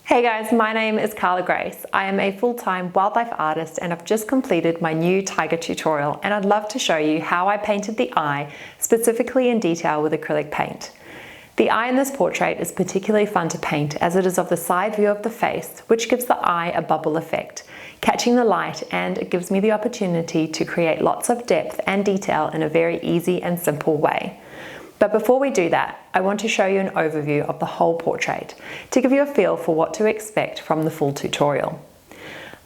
Hey guys, my name is Carla Grace. I am a full-time wildlife artist and I've just completed my new tiger tutorial, and I'd love to show you how I painted the eye specifically in detail with acrylic paint. The eye in this portrait is particularly fun to paint as it is of the side view of the face, which gives the eye a bubble effect, catching the light, and it gives me the opportunity to create lots of depth and detail in a very easy and simple way. But before we do that, I want to show you an overview of the whole portrait to give you a feel for what to expect from the full tutorial.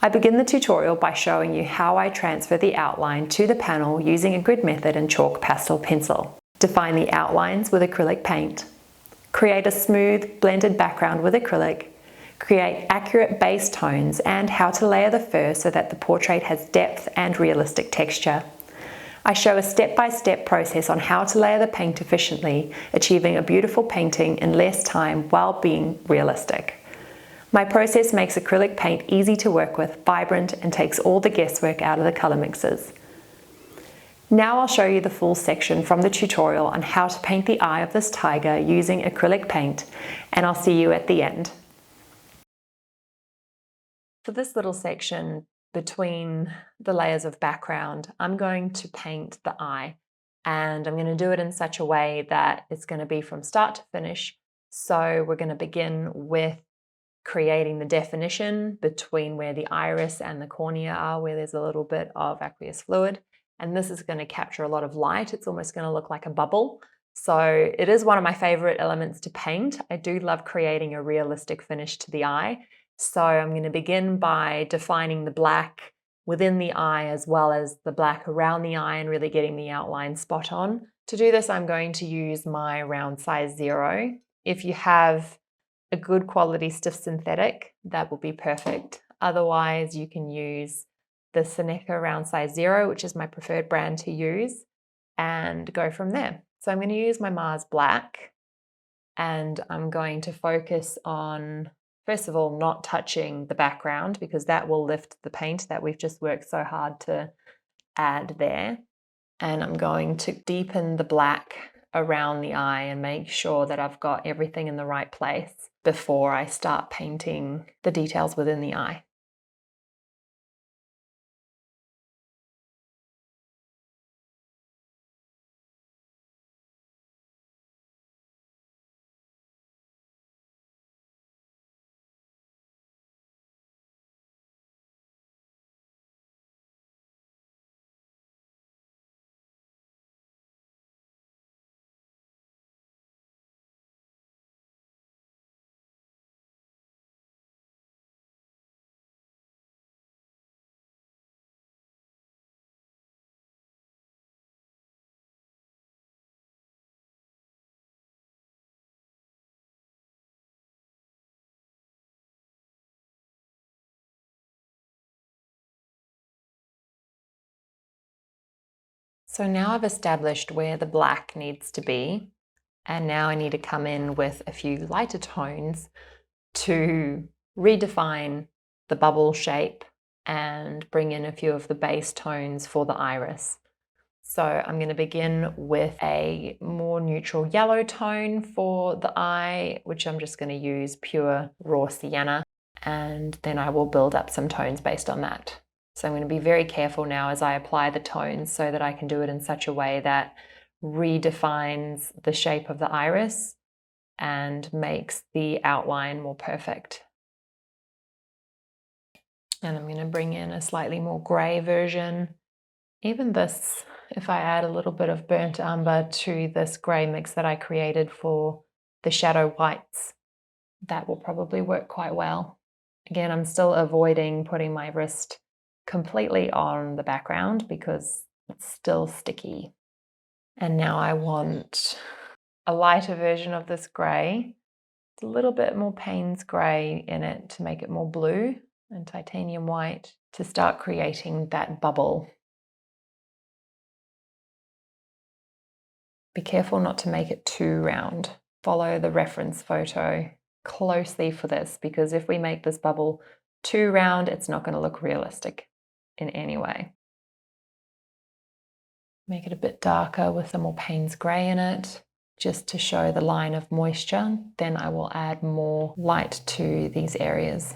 I begin the tutorial by showing you how I transfer the outline to the panel using a grid method and chalk pastel pencil. Define the outlines with acrylic paint. Create a smooth, blended background with acrylic. Create accurate base tones and how to layer the fur so that the portrait has depth and realistic texture. I show a step-by-step process on how to layer the paint efficiently, achieving a beautiful painting in less time while being realistic. My process makes acrylic paint easy to work with, vibrant, and takes all the guesswork out of the colour mixes. Now I'll show you the full section from the tutorial on how to paint the eye of this tiger using acrylic paint, and I'll see you at the end. For this little section, between the layers of background, I'm going to paint the eye, and I'm going to do it in such a way that it's going to be from start to finish. So we're going to begin with creating the definition between where the iris and the cornea are, where there's a little bit of aqueous fluid, and this is going to capture a lot of light. It's almost going to look like a bubble. So it is one of my favorite elements to paint. I do love creating a realistic finish to the eye. So I'm going to begin by defining the black within the eye as well as the black around the eye and really getting the outline spot on. To do this, I'm going to use my round size 0. If you have a good quality stiff synthetic, that will be perfect. Otherwise, you can use the Seneca round size 0, which is my preferred brand to use, and go from there. So I'm going to use my Mars black, and I'm going to focus on, first of all, not touching the background because that will lift the paint that we've just worked so hard to add there. And I'm going to deepen the black around the eye and make sure that I've got everything in the right place before I start painting the details within the eye. So now I've established where the black needs to be, and now I need to come in with a few lighter tones to redefine the bubble shape and bring in a few of the base tones for the iris. So I'm going to begin with a more neutral yellow tone for the eye, which I'm just going to use pure raw sienna, and then I will build up some tones based on that. So I'm going to be very careful now as I apply the tones so that I can do it in such a way that redefines the shape of the iris and makes the outline more perfect. And I'm going to bring in a slightly more grey version. Even this, if I add a little bit of burnt umber to this grey mix that I created for the shadow whites, that will probably work quite well. Again, I'm still avoiding putting my wrist completely on the background because it's still sticky. And now I want a lighter version of this grey. It's a little bit more Payne's grey in it to make it more blue, and titanium white to start creating that bubble. Be careful not to make it too round. Follow the reference photo closely for this, because if we make this bubble too round, it's not going to look realistic in any way. Make it a bit darker with some more Payne's grey in it, just to show the line of moisture. Then I will add more light to these areas.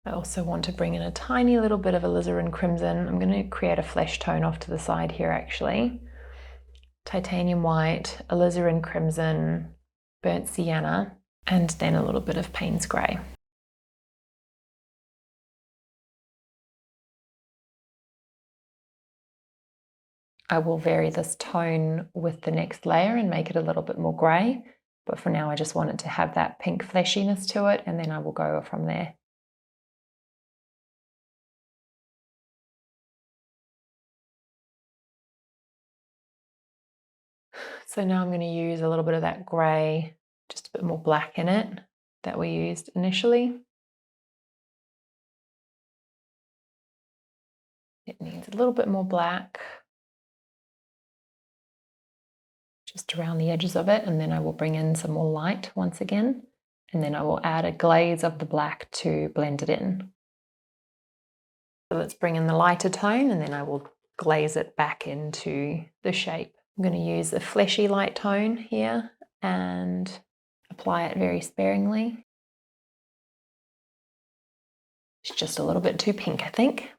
I also want to bring in a tiny little bit of alizarin crimson. I'm going to create a flesh tone off to the side here actually. Titanium white, alizarin crimson, burnt sienna, and then a little bit of Payne's grey. I will vary this tone with the next layer and make it a little bit more grey, but for now I just want it to have that pink fleshiness to it, and then I will go from there. So now I'm going to use a little bit of that grey, just a bit more black in it that we used initially. It needs a little bit more black just around the edges of it, and then I will bring in some more light once again, and then I will add a glaze of the black to blend it in. So let's bring in the lighter tone, and then I will glaze it back into the shape. I'm going to use a fleshy light tone here and apply it very sparingly. It's just a little bit too pink, I think.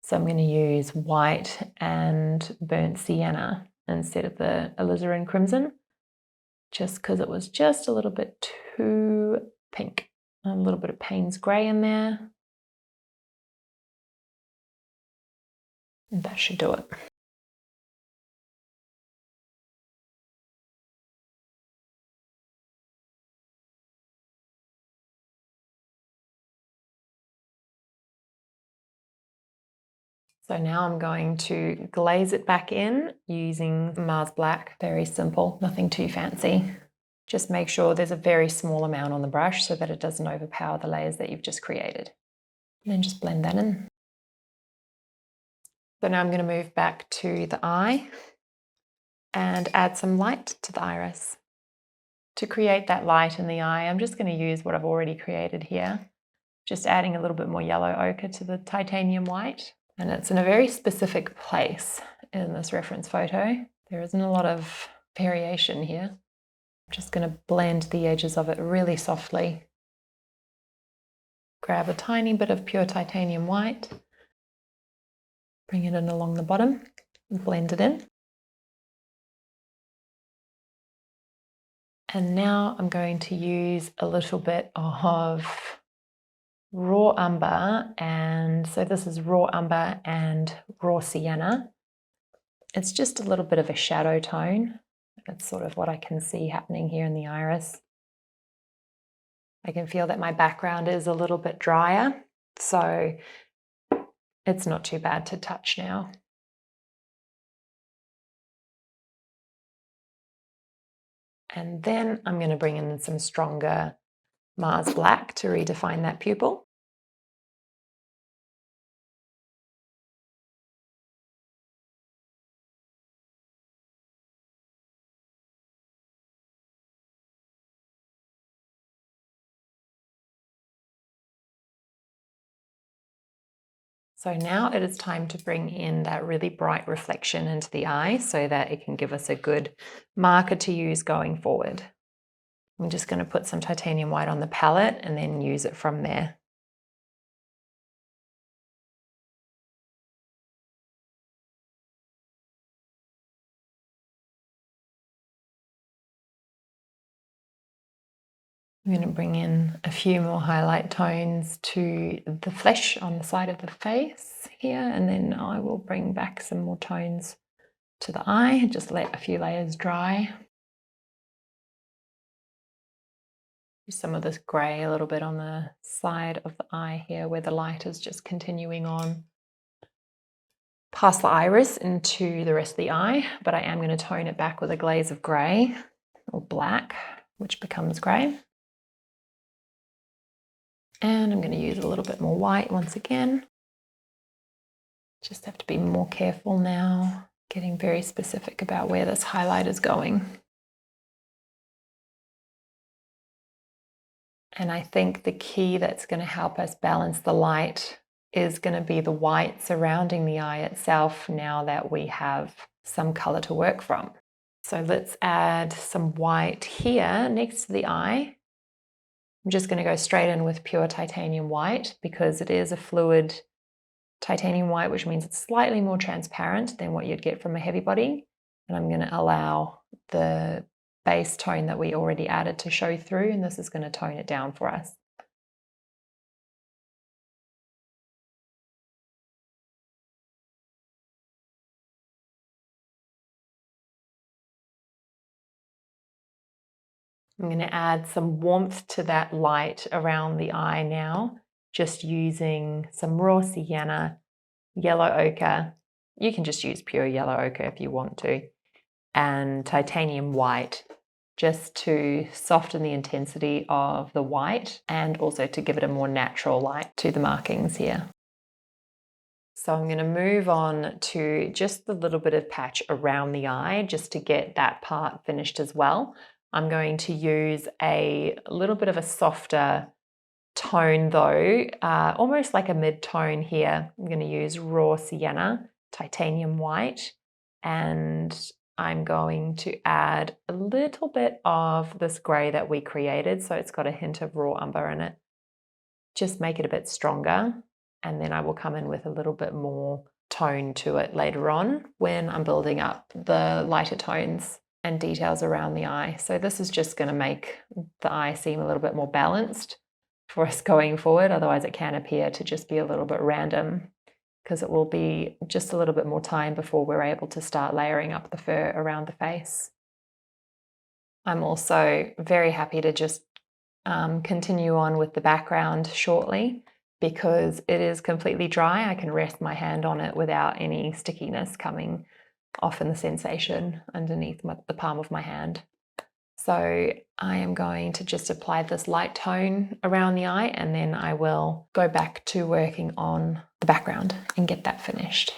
So I'm going to use white and burnt sienna instead of the alizarin crimson, just because it was just a little bit too pink. A little bit of Payne's grey in there. And that should do it. So now I'm going to glaze it back in using Mars Black. Very simple, nothing too fancy. Just make sure there's a very small amount on the brush so that it doesn't overpower the layers that you've just created. And then just blend that in. So now I'm going to move back to the eye and add some light to the iris. To create that light in the eye, I'm just going to use what I've already created here. Just adding a little bit more yellow ochre to the titanium white. And it's in a very specific place in this reference photo. There isn't a lot of variation here. I'm just going to blend the edges of it really softly. Grab a tiny bit of pure titanium white, bring it in along the bottom, and blend it in. And now I'm going to use a little bit of raw umber, and so this is raw umber and raw sienna. It's just a little bit of a shadow tone. That's sort of what I can see happening here in the iris. I can feel that my background is a little bit drier, so it's not too bad to touch now. And then I'm going to bring in some stronger Mars Black to redefine that pupil. So now it is time to bring in that really bright reflection into the eye so that it can give us a good marker to use going forward. I'm just going to put some titanium white on the palette and then use it from there. I'm going to bring in a few more highlight tones to the flesh on the side of the face here, and then I will bring back some more tones to the eye and just let a few layers dry. Some of this grey a little bit on the side of the eye here where the light is just continuing on past the iris into the rest of the eye, but I am going to tone it back with a glaze of grey or black, which becomes grey. And I'm going to use a little bit more white once again. Just have to be more careful now, getting very specific about where this highlight is going. And I think the key that's going to help us balance the light is going to be the white surrounding the eye itself now that we have some color to work from. So let's add some white here next to the eye. I'm just going to go straight in with pure titanium white because it is a fluid titanium white, which means it's slightly more transparent than what you'd get from a heavy body. And I'm going to allow the base tone that we already added to show through, and this is going to tone it down for us. I'm going to add some warmth to that light around the eye now, just using some raw sienna, yellow ochre. You can just use pure yellow ochre if you want to, and titanium white, just to soften the intensity of the white and also to give it a more natural light to the markings here. So I'm going to move on to just the little bit of patch around the eye just to get that part finished as well. I'm going to use a little bit of a softer tone though, almost like a mid-tone here. I'm going to use raw sienna, titanium white, and I'm going to add a little bit of this grey that we created, so it's got a hint of raw umber in it. Just make it a bit stronger, and then I will come in with a little bit more tone to it later on when I'm building up the lighter tones and details around the eye. So this is just going to make the eye seem a little bit more balanced for us going forward. Otherwise it can appear to just be a little bit random because it will be just a little bit more time before we're able to start layering up the fur around the face. I'm also very happy to just continue on with the background shortly because it is completely dry. I can rest my hand on it without any stickiness coming off in the sensation underneath the palm of my hand. So I am going to just apply this light tone around the eye, and then I will go back to working on the background and get that finished.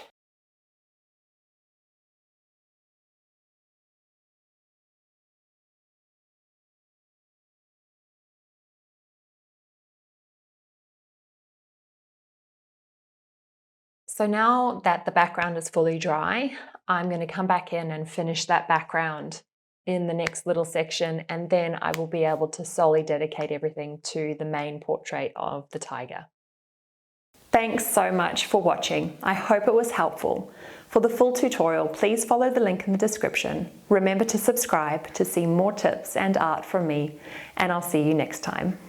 So now that the background is fully dry, I'm going to come back in and finish that background in the next little section, and then I will be able to solely dedicate everything to the main portrait of the tiger. Thanks so much for watching. I hope it was helpful. For the full tutorial, please follow the link in the description. Remember to subscribe to see more tips and art from me, and I'll see you next time.